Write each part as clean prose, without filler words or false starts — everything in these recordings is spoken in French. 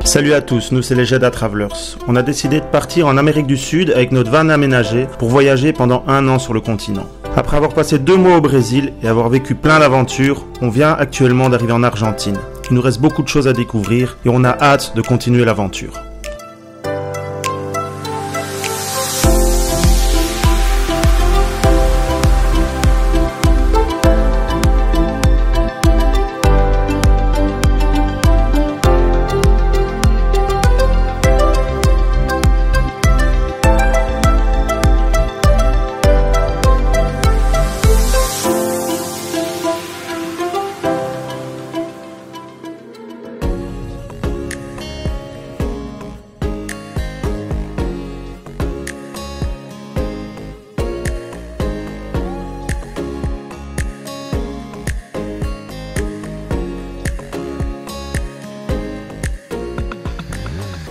Salut à tous, nous c'est les Jeddah Travelers. On a décidé de partir en Amérique du Sud avec notre van aménagé pour voyager pendant 1 an sur le continent. Après avoir passé 2 mois au Brésil et avoir vécu plein d'aventures, on vient actuellement d'arriver en Argentine. Il nous reste beaucoup de choses à découvrir et on a hâte de continuer l'aventure.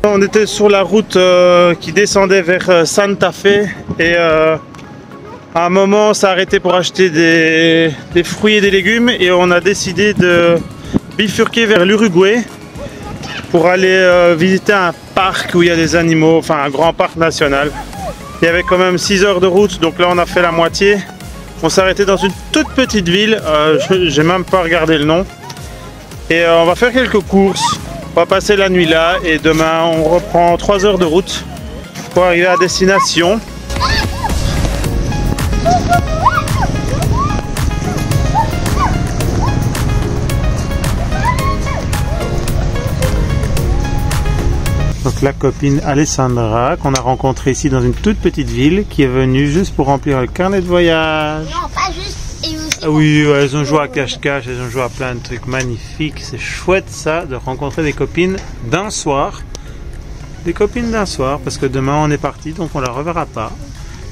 On était sur la route qui descendait vers Santa Fe et à un moment on s'est arrêté pour acheter des fruits et des légumes et on a décidé de bifurquer vers l'Uruguay pour aller visiter un parc où il y a des animaux, enfin un grand parc national. Il y avait quand même 6 heures de route, donc là on a fait la moitié. On s'est arrêté dans une toute petite ville, j'ai même pas regardé le nom. Et on va faire quelques courses. On va passer la nuit là et demain on reprend 3 heures de route pour arriver à destination. Donc la copine Alessandra qu'on a rencontrée ici dans une toute petite ville qui est venue juste pour remplir le carnet de voyage. Non, pas juste. Ah oui, ouais, elles ont joué à cache-cache, elles ont joué à plein de trucs magnifiques. C'est chouette ça, de rencontrer des copines d'un soir. Des copines d'un soir, parce que demain on est parti, donc on la reverra pas.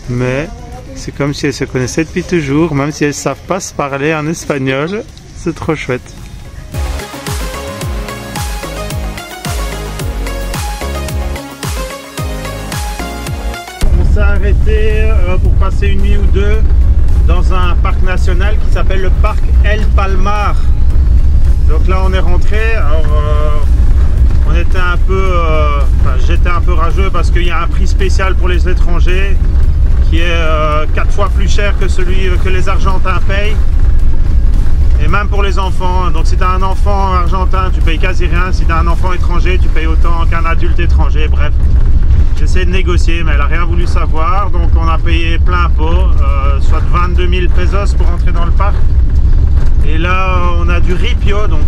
Mais c'est comme si elles se connaissaient depuis toujours, même si elles savent pas se parler en espagnol. C'est trop chouette. On s'est arrêté pour passer une nuit ou deux dans un parc national qui s'appelle le parc El Palmar. Donc là on est rentré, alors on était un peu, j'étais un peu rageux parce qu'il y a un prix spécial pour les étrangers qui est 4 fois plus cher que celui que les Argentins payent, et même pour les enfants. Donc si tu as un enfant argentin tu payes quasi rien, si tu as un enfant étranger tu payes autant qu'un adulte étranger. Bref, j'essaie de négocier mais elle n'a rien voulu savoir, donc on a payé plein pot, soit 22 000 pesos pour entrer dans le parc. Et là on a du ripio, donc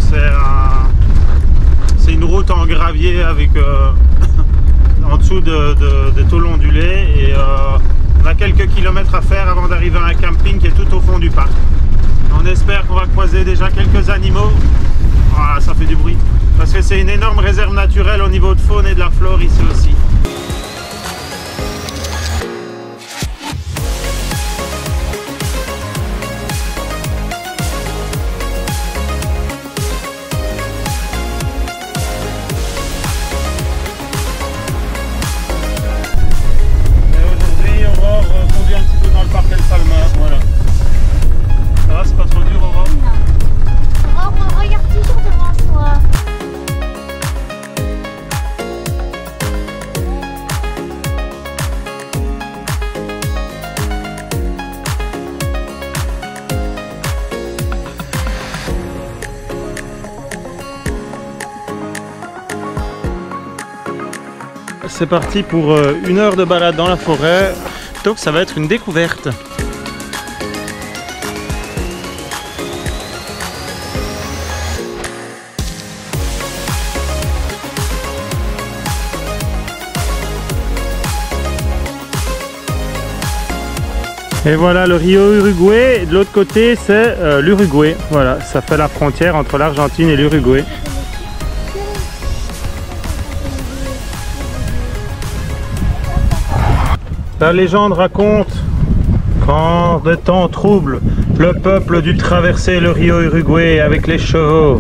c'est une route en gravier avec en dessous des tôles ondulées, et on a quelques kilomètres à faire avant d'arriver à un camping qui est tout au fond du parc. On espère qu'on va croiser déjà quelques animaux. Ah, ça fait du bruit parce que c'est une énorme réserve naturelle au niveau de faune et de la flore ici aussi. C'est parti pour 1 heure de balade dans la forêt, donc ça va être une découverte. Et voilà le Rio Uruguay, de l'autre côté c'est l'Uruguay. Voilà, ça fait la frontière entre l'Argentine et l'Uruguay. La légende raconte qu'en des temps troubles, le peuple dut traverser le Rio Uruguay avec les chevaux.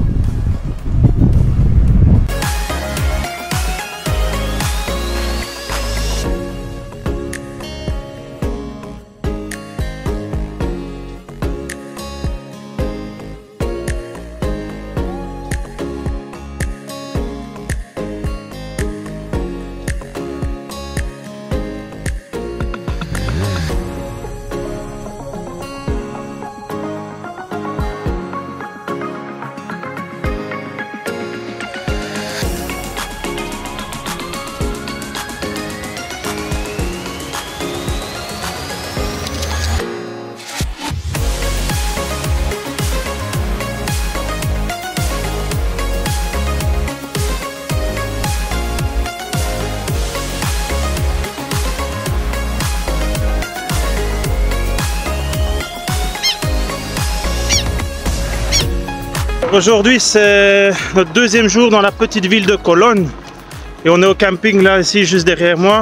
Aujourd'hui c'est notre deuxième jour dans la petite ville de Cologne et on est au camping là ici juste derrière moi,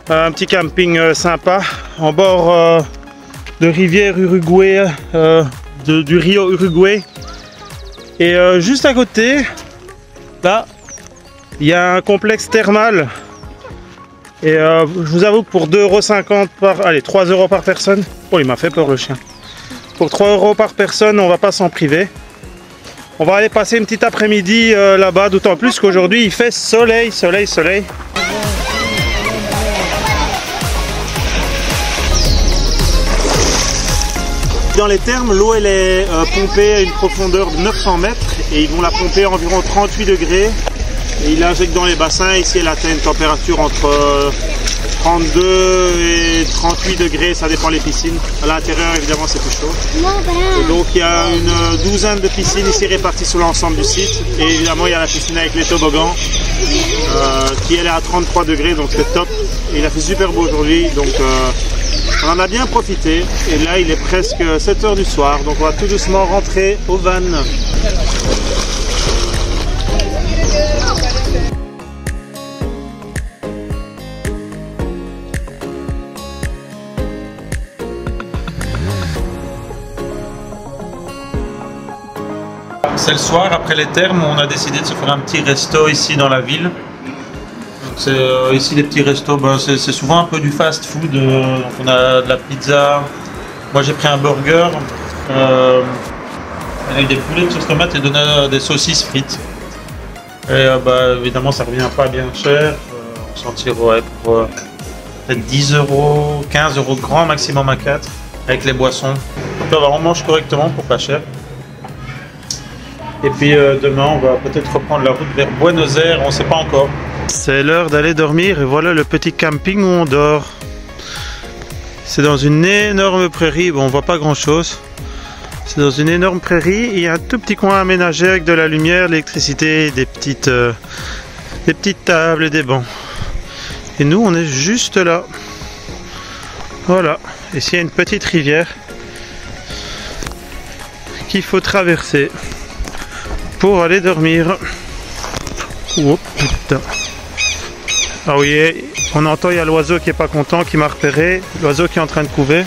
un petit camping sympa en bord de rivière Uruguay, du Rio Uruguay, et juste à côté là il y a un complexe thermal et je vous avoue que pour 2,50 € par, allez 3 € par personne, oh il m'a fait peur le chien, pour 3 € par personne on va pas s'en priver. On va aller passer une petite après-midi là-bas, d'autant plus qu'aujourd'hui il fait soleil, soleil, soleil. Dans les thermes, l'eau elle est pompée à une profondeur de 900 mètres et ils vont la pomper à environ 38 degrés. Et ils l'injectent dans les bassins. Ici elle atteint une température entre 32 et 38 degrés, ça dépend des piscines. À l'intérieur évidemment c'est plus chaud. Et donc il y a une douzaine de piscines ici réparties sur l'ensemble du site. Et évidemment il y a la piscine avec les toboggans qui elle est à 33 degrés, donc c'est top. Et il a fait super beau aujourd'hui, donc on en a bien profité. Et là il est presque 7 h du soir, donc on va tout doucement rentrer au van. C'est le soir après les thermes, on a décidé de se faire un petit resto ici dans la ville. Ici les petits restos, ben, c'est souvent un peu du fast food. Donc on a de la pizza, moi j'ai pris un burger avec des poulets de sauce tomate et des saucisses frites. Et bah, évidemment ça revient pas bien cher, on s'en tire ouais, pour peut-être 10 €, 15 € grand maximum à 4 avec les boissons. Donc là on mange correctement pour pas cher. Et puis demain on va peut-être reprendre la route vers Buenos Aires, on ne sait pas encore. C'est l'heure d'aller dormir et voilà le petit camping où on dort. C'est dans une énorme prairie, bon on voit pas grand chose. C'est dans une énorme prairie et il y a un tout petit coin aménagé avec de la lumière, l'électricité, des petites tables et des bancs. Et nous on est juste là. Voilà, ici il y a une petite rivière qu'il faut traverser pour aller dormir. Oh putain. Ah oui, on entend, il y a l'oiseau qui est pas content, qui m'a repéré. L'oiseau qui est en train de couver.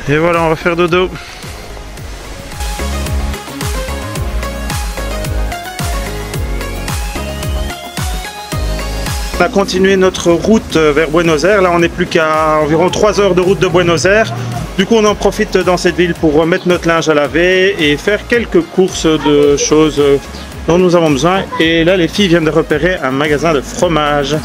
Et voilà, on va faire dodo. On a continué notre route vers Buenos Aires. Là, on n'est plus qu'à environ 3 heures de route de Buenos Aires. Du coup, on en profite dans cette ville pour remettre notre linge à laver et faire quelques courses de choses dont nous avons besoin. Et là, les filles viennent de repérer un magasin de fromage.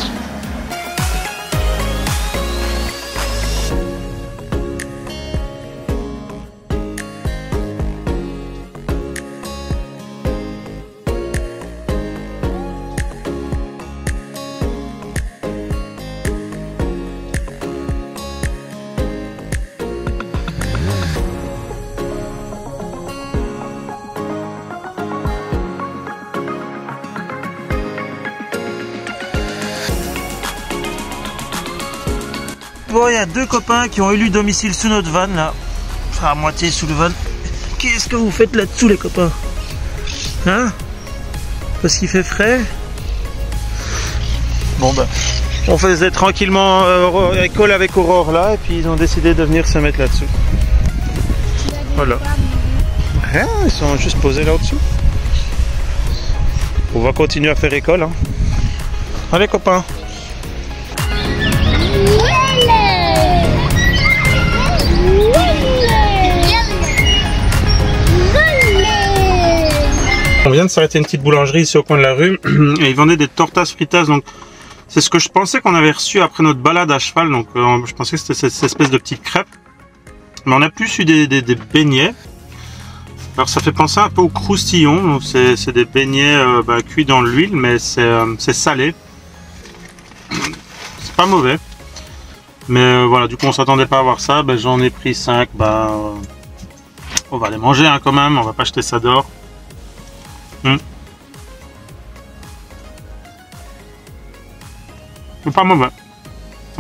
Bon, il y a deux copains qui ont élu domicile sous notre van là, à moitié sous le van. Qu'est-ce que vous faites là-dessous les copains? Hein? Parce qu'il fait frais? Bon bah, on faisait tranquillement école avec Aurore là et puis ils ont décidé de venir se mettre là-dessous. Voilà. Rien, ils sont juste posés là-dessous. On va continuer à faire école. Hein. Allez copains. On vient de s'arrêter une petite boulangerie ici au coin de la rue et ils vendaient des tortas fritas, donc c'est ce que je pensais qu'on avait reçu après notre balade à cheval, donc je pensais que c'était cette espèce de petite crêpe, mais on a plus eu des beignets. Alors ça fait penser un peu au croustillon, c'est des beignets cuits dans l'huile, mais c'est salé, c'est pas mauvais, mais voilà, du coup on s'attendait pas à avoir ça, j'en ai pris 5, on va les manger hein, quand même, on va pas jeter ça dehors. C'est pas mauvais,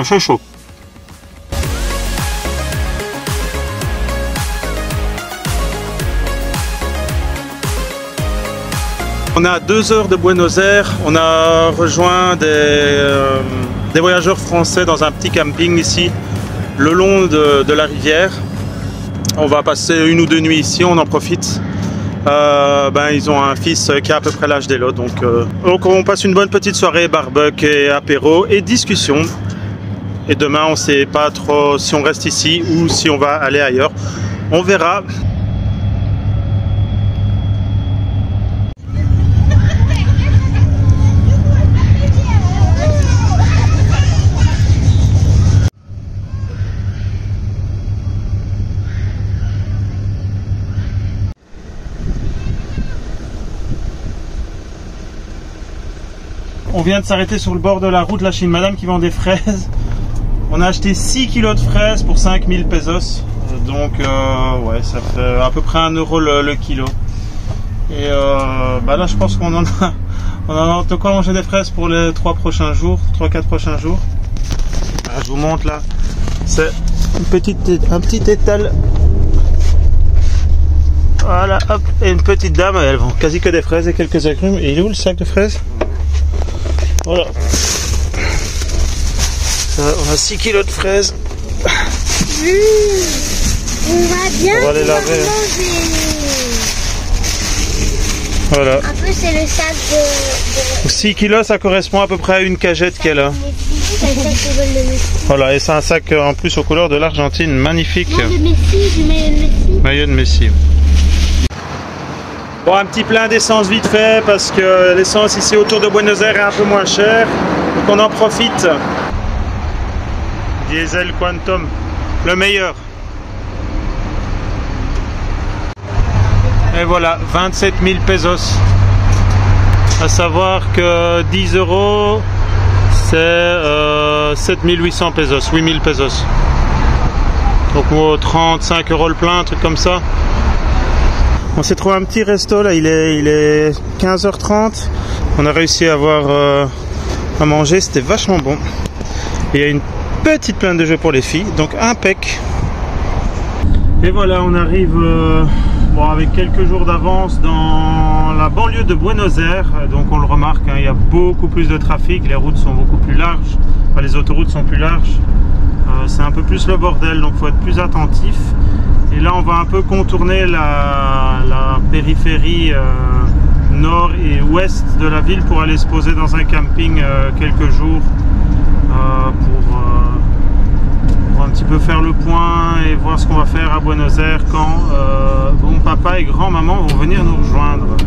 c'est chaud. On est à 2 heures de Buenos Aires, on a rejoint des voyageurs français dans un petit camping ici, le long de la rivière. On va passer 1 ou 2 nuits ici, on en profite. Ils ont un fils qui a à peu près l'âge d'Elo, donc on passe une bonne petite soirée, barbecue et apéro et discussion. Et demain on ne sait pas trop si on reste ici ou si on va aller ailleurs, on verra. On vient de s'arrêter sur le bord de la route, là chez une madame qui vend des fraises. On a acheté 6 kilos de fraises pour 5000 pesos. Donc ouais, ça fait à peu près 1 euro le kilo. Et là je pense qu'on en a de quoi manger des fraises pour les 3-4 prochains jours. Je vous montre là. C'est un petit étal. Voilà, hop, et une petite dame, elles vend quasi que des fraises et quelques agrumes. Et il est où le sac de fraises? Voilà. On a 6 kilos de fraises. On va bien on va les laver. Manger. Voilà. Après c'est le sac de... 6 kilos, ça correspond à peu près à une cagette qu'elle a. Voilà, et c'est un sac en plus aux couleurs de l'Argentine, magnifique. Non, de Messi, du maillot de Messi. Maillot de Messi. Bon, un petit plein d'essence vite fait parce que l'essence ici autour de Buenos Aires est un peu moins chère, donc on en profite. Diesel Quantum, le meilleur. Et voilà, 27 000 pesos. À savoir que 10 euros, c'est 7 800 pesos, 8 000 pesos. Donc 35 euros le plein, un truc comme ça. On s'est trouvé un petit resto là, il est 15h30. On a réussi à avoir à manger, c'était vachement bon. Et il y a une petite plainte de jeux pour les filles, donc impec. Et voilà, on arrive avec quelques jours d'avance dans la banlieue de Buenos Aires. Donc on le remarque, hein, il y a beaucoup plus de trafic, les routes sont beaucoup plus larges, enfin, les autoroutes sont plus larges. C'est un peu plus le bordel, donc il faut être plus attentif. Et là on va un peu contourner la périphérie nord et ouest de la ville pour aller se poser dans un camping quelques jours pour un petit peu faire le point et voir ce qu'on va faire à Buenos Aires quand bon papa et grand maman vont venir nous rejoindre.